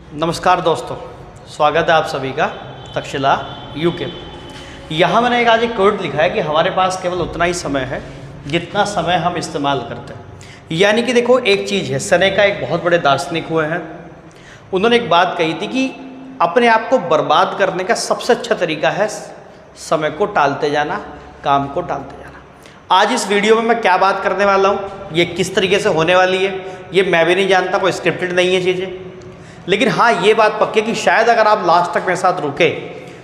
नमस्कार दोस्तों, स्वागत है आप सभी का तक्षशिला यूके। यहाँ मैंने आज एक कोट लिखा है कि हमारे पास केवल उतना ही समय है जितना समय हम इस्तेमाल करते हैं। यानी कि देखो, एक चीज़ है, सेनेका एक बहुत बड़े दार्शनिक हुए हैं। उन्होंने एक बात कही थी कि अपने आप को बर्बाद करने का सबसे अच्छा तरीका है समय को टालते जाना, काम को टालते जाना। आज इस वीडियो में मैं क्या बात करने वाला हूँ, ये किस तरीके से होने वाली है, ये मैं भी नहीं जानता, कोई स्क्रिप्टेड नहीं है चीज़ें। लेकिन हाँ, ये बात पक्की है कि शायद अगर आप लास्ट तक मेरे साथ रुके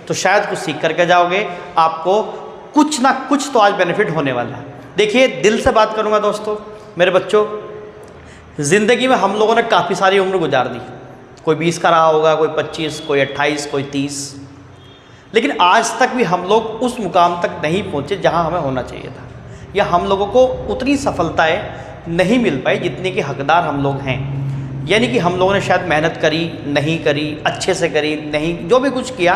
तो शायद कुछ सीख करके जाओगे। आपको कुछ ना कुछ तो आज बेनिफिट होने वाला है। देखिए, दिल से बात करूँगा दोस्तों, मेरे बच्चों, ज़िंदगी में हम लोगों ने काफ़ी सारी उम्र गुजार दी। कोई 20 का रहा होगा, कोई 25, कोई 28, कोई 30, लेकिन आज तक भी हम लोग उस मुकाम तक नहीं पहुँचे जहाँ हमें होना चाहिए था, या हम लोगों को उतनी सफलताएँ नहीं मिल पाई जितने के हकदार हम लोग हैं। यानी कि हम लोगों ने शायद मेहनत करी, नहीं करी, अच्छे से करी, नहीं, जो भी कुछ किया,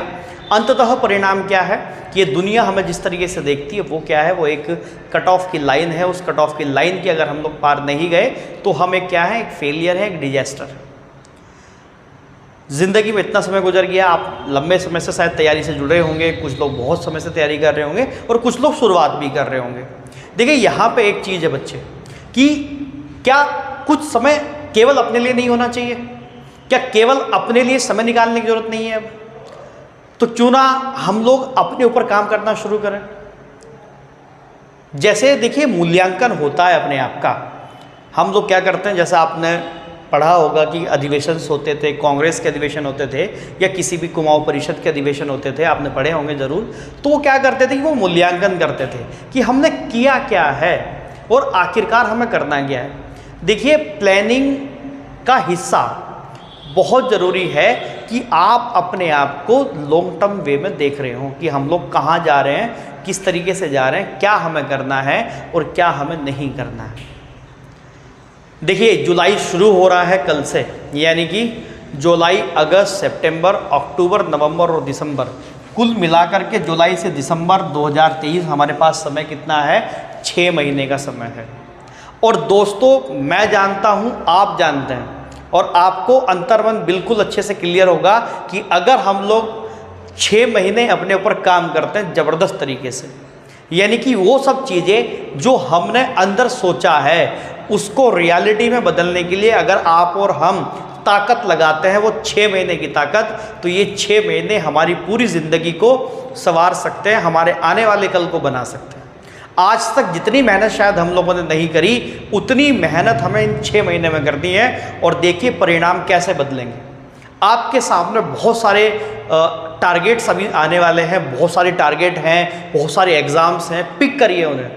अंततः परिणाम क्या है कि ये दुनिया हमें जिस तरीके से देखती है वो क्या है, वो एक कट ऑफ की लाइन है। उस कट ऑफ की लाइन की अगर हम लोग पार नहीं गए तो हम एक क्या है, एक फेलियर है, एक डिजास्टर। ज़िंदगी में इतना समय गुजर गया, आप लंबे समय से शायद तैयारी से जुड़े होंगे, कुछ लोग बहुत समय से तैयारी कर रहे होंगे और कुछ लोग शुरुआत भी कर रहे होंगे। देखिए, यहाँ पे एक चीज़ है बच्चे, कि क्या कुछ समय केवल अपने लिए नहीं होना चाहिए? क्या केवल अपने लिए समय निकालने की जरूरत नहीं है? अब तो क्यों ना हम लोग अपने ऊपर काम करना शुरू करें। जैसे देखिए, मूल्यांकन होता है अपने आप का। हम लोग क्या करते हैं, जैसे आपने पढ़ा होगा कि अधिवेशन होते थे, कांग्रेस के अधिवेशन होते थे, या किसी भी कुमाऊं परिषद के अधिवेशन होते थे, आपने पढ़े होंगे जरूर। तो वो क्या करते थे कि वो मूल्यांकन करते थे कि हमने किया क्या है और आखिरकार हमें करना क्या है। देखिए, प्लानिंग का हिस्सा बहुत ज़रूरी है कि आप अपने आप को लॉन्ग टर्म वे में देख रहे हो कि हम लोग कहाँ जा रहे हैं, किस तरीके से जा रहे हैं, क्या हमें करना है और क्या हमें नहीं करना है। देखिए, जुलाई शुरू हो रहा है कल से, यानी कि जुलाई, अगस्त, सितंबर, अक्टूबर, नवंबर और दिसंबर, कुल मिलाकर के जुलाई से दिसंबर 2023 हमारे पास समय कितना है? 6 महीने का समय है। और दोस्तों, मैं जानता हूँ, आप जानते हैं, और आपको अंतर्मन बिल्कुल अच्छे से क्लियर होगा कि अगर हम लोग 6 महीने अपने ऊपर काम करते हैं ज़बरदस्त तरीके से, यानी कि वो सब चीज़ें जो हमने अंदर सोचा है उसको रियलिटी में बदलने के लिए अगर आप और हम ताकत लगाते हैं, वो 6 महीने की ताकत, तो ये 6 महीने हमारी पूरी ज़िंदगी को संवार सकते हैं, हमारे आने वाले कल को बना सकते हैं। आज तक जितनी मेहनत शायद हम लोगों ने नहीं करी, उतनी मेहनत हमें इन 6 महीने में करनी है। और देखिए परिणाम कैसे बदलेंगे। आपके सामने बहुत सारे टारगेट्स अभी आने वाले हैं, बहुत सारे टारगेट हैं, बहुत सारे एग्ज़ाम्स हैं। पिक करिए उन्हें,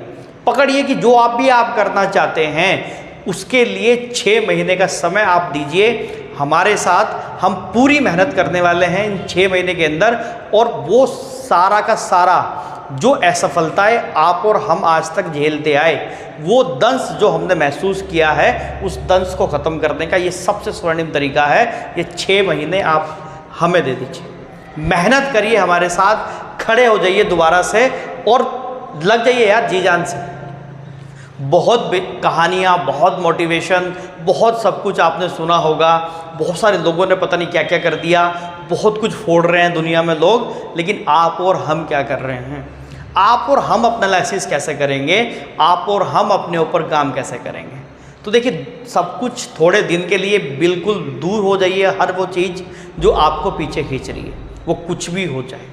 पकड़िए कि जो आप करना चाहते हैं उसके लिए 6 महीने का समय आप दीजिए हमारे साथ। हम पूरी मेहनत करने वाले हैं इन 6 महीने के अंदर, और वो सारा का सारा जो असफलताएं आप और हम आज तक झेलते आए, वो दंश जो हमने महसूस किया है, उस दंश को ख़त्म करने का ये सबसे स्वर्णिम तरीका है। ये 6 महीने आप हमें दे दीजिए, मेहनत करिए हमारे साथ, खड़े हो जाइए दोबारा से और लग जाइए यार जी जान से। बहुत कहानियाँ, बहुत मोटिवेशन, बहुत सब कुछ आपने सुना होगा। बहुत सारे लोगों ने पता नहीं क्या क्या कर दिया, बहुत कुछ फोड़ रहे हैं दुनिया में लोग, लेकिन आप और हम क्या कर रहे हैं? आप और हम अपना एनालिसिस कैसे करेंगे? आप और हम अपने ऊपर काम कैसे करेंगे? तो देखिए, सब कुछ थोड़े दिन के लिए बिल्कुल दूर हो जाइए। हर वो चीज़ जो आपको पीछे खींच रही है, वो कुछ भी हो जाए,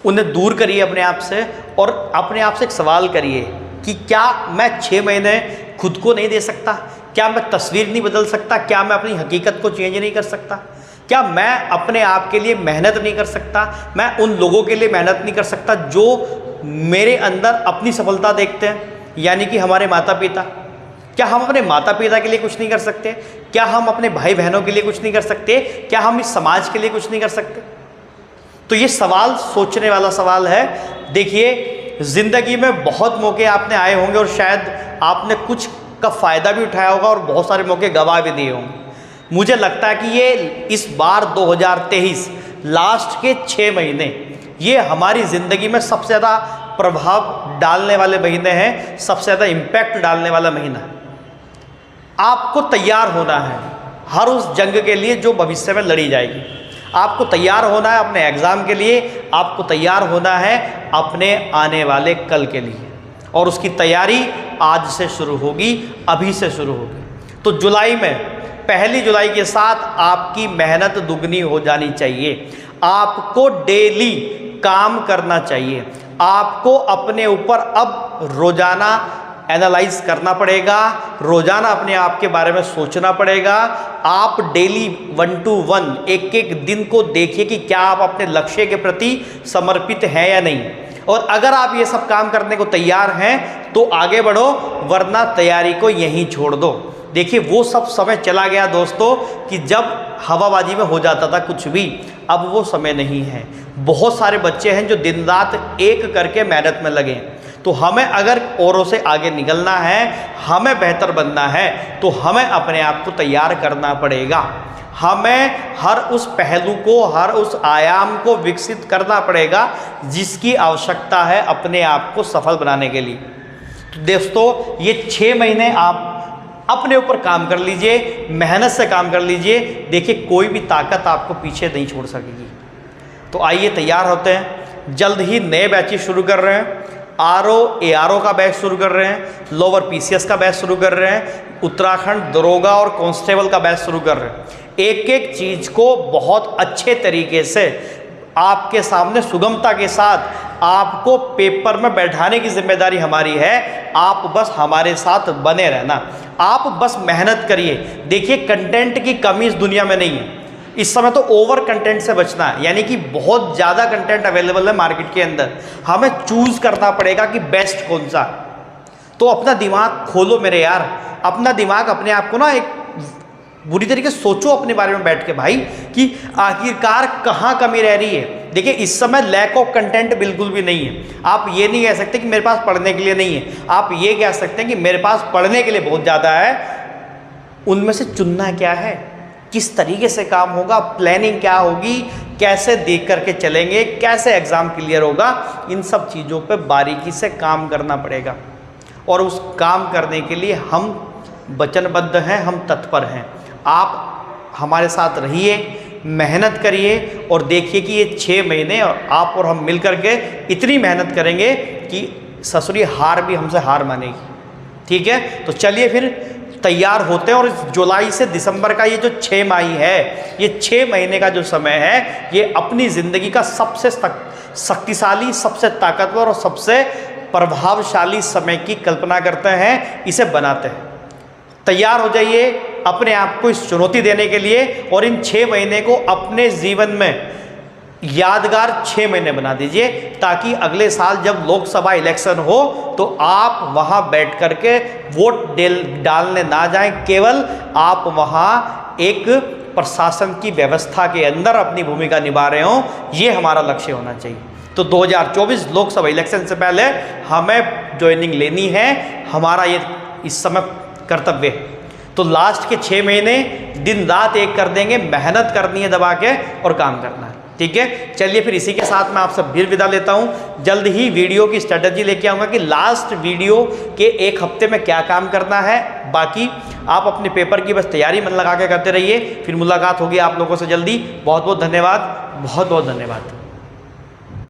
उन्हें दूर करिए अपने आप से, और अपने आप से एक सवाल करिए कि क्या मैं 6 महीने खुद को नहीं दे सकता? क्या मैं तस्वीर नहीं बदल सकता? क्या मैं अपनी हकीकत को चेंज नहीं कर सकता? क्या मैं अपने आप के लिए मेहनत नहीं कर सकता? मैं उन लोगों के लिए मेहनत नहीं कर सकता जो मेरे अंदर अपनी सफलता देखते हैं, यानी कि हमारे माता पिता? क्या हम अपने माता पिता के लिए कुछ नहीं कर सकते? क्या हम अपने भाई बहनों के लिए कुछ नहीं कर सकते? क्या हम इस समाज के लिए कुछ नहीं कर सकते? तो ये सवाल सोचने वाला सवाल है। देखिए, ज़िंदगी में बहुत मौके आपने आए होंगे और शायद आपने कुछ का फ़ायदा भी उठाया होगा और बहुत सारे मौके गंवा भी दिए होंगे। मुझे लगता है कि ये इस बार 2023 लास्ट के 6 महीने ये हमारी ज़िंदगी में सबसे ज़्यादा प्रभाव डालने वाले महीने हैं, सबसे ज़्यादा इम्पैक्ट डालने वाला महीना है। आपको तैयार होना है, हर उस जंग के लिए जो भविष्य में लड़ी जाएगी। आपको तैयार होना है अपने एग्ज़ाम के लिए, आपको तैयार होना है अपने आने वाले कल के लिए, और उसकी तैयारी आज से शुरू होगी, अभी से शुरू होगी। तो जुलाई में 1 जुलाई के साथ आपकी मेहनत दुगनी हो जानी चाहिए। आपको डेली काम करना चाहिए, आपको अपने ऊपर अब रोज़ाना एनालाइज करना पड़ेगा, रोज़ाना अपने आप के बारे में सोचना पड़ेगा। आप डेली 1 to 1 एक एक दिन को देखिए कि क्या आप अपने लक्ष्य के प्रति समर्पित हैं या नहीं, और अगर आप ये सब काम करने को तैयार हैं तो आगे बढ़ो, वरना तैयारी को यहीं छोड़ दो। देखिए वो सब समय चला गया दोस्तों कि जब हवाबाजी में हो जाता था कुछ भी, अब वो समय नहीं है। बहुत सारे बच्चे हैं जो दिन रात एक करके मेहनत में लगे। तो हमें अगर औरों से आगे निकलना है, हमें बेहतर बनना है, तो हमें अपने आप को तैयार करना पड़ेगा। हमें हर उस पहलू को, हर उस आयाम को विकसित करना पड़ेगा जिसकी आवश्यकता है अपने आप को सफल बनाने के लिए। तो दोस्तों ये 6 महीने आप अपने ऊपर काम कर लीजिए, मेहनत से काम कर लीजिए। देखिए कोई भी ताकत आपको पीछे नहीं छोड़ सकेगी। तो आइए तैयार होते हैं। जल्द ही नए बैचेस शुरू कर रहे हैं। आरओ एआरओ का बैच शुरू कर रहे हैं, लोअर पीसीएस का बैच शुरू कर रहे हैं, उत्तराखंड दरोगा और कांस्टेबल का बैच शुरू कर रहे हैं। एक एक चीज़ को बहुत अच्छे तरीके से आपके सामने सुगमता के साथ आपको पेपर में बैठाने की जिम्मेदारी हमारी है। आप बस हमारे साथ बने रहना, आप बस मेहनत करिए। देखिए कंटेंट की कमी इस दुनिया में नहीं है। इस समय तो ओवर कंटेंट से बचना है, यानी कि बहुत ज़्यादा कंटेंट अवेलेबल है मार्केट के अंदर। हमें चूज़ करना पड़ेगा कि बेस्ट कौन सा। तो अपना दिमाग खोलो मेरे यार, अपना दिमाग, अपने आप को ना एक बुरी तरीके से सोचो अपने बारे में बैठ के भाई, कि आखिरकार कहाँ कमी रह रही है। देखिए इस समय लैक ऑफ कंटेंट बिल्कुल भी नहीं है। आप ये नहीं कह सकते कि मेरे पास पढ़ने के लिए नहीं है, आप ये कह सकते हैं कि मेरे पास पढ़ने के लिए बहुत ज़्यादा है। उनमें से चुनना क्या है, किस तरीके से काम होगा, प्लानिंग क्या होगी, कैसे देख करके चलेंगे, कैसे एग्ज़ाम क्लियर होगा, इन सब चीज़ों पे बारीकी से काम करना पड़ेगा। और उस काम करने के लिए हम वचनबद्ध हैं, हम तत्पर हैं। आप हमारे साथ रहिए, मेहनत करिए, और देखिए कि ये 6 महीने और आप और हम मिल करके इतनी मेहनत करेंगे कि ससुरी हार भी हमसे हार मानेगी। ठीक है, तो चलिए फिर तैयार होते हैं। और इस जुलाई से दिसंबर का ये जो 6 माह है, ये 6 महीने का जो समय है, ये अपनी ज़िंदगी का सबसे शक्तिशाली, सबसे ताकतवर और सबसे प्रभावशाली समय की कल्पना करते हैं, इसे बनाते हैं। तैयार हो जाइए अपने आप को इस चुनौती देने के लिए, और इन 6 महीने को अपने जीवन में यादगार 6 महीने बना दीजिए, ताकि अगले साल जब लोकसभा इलेक्शन हो तो आप वहां बैठ करके वोट डालने ना जाएं, केवल आप वहां एक प्रशासन की व्यवस्था के अंदर अपनी भूमिका निभा रहे हों। ये हमारा लक्ष्य होना चाहिए। तो 2024 लोकसभा इलेक्शन से पहले हमें ज्वाइनिंग लेनी है, हमारा ये इस समय कर्तव्य है। तो लास्ट के 6 महीने दिन रात एक कर देंगे, मेहनत करनी है दबा के और काम करना है। ठीक है, चलिए फिर इसी के साथ मैं आपसे फिर विदा लेता हूँ। जल्द ही वीडियो की स्ट्रेटजी लेके आऊँगा कि लास्ट वीडियो के 1 हफ्ते में क्या काम करना है। बाकी आप अपने पेपर की बस तैयारी मन लगा के करते रहिए। फिर मुलाकात होगी आप लोगों से जल्दी। बहुत बहुत धन्यवाद, बहुत बहुत धन्यवाद।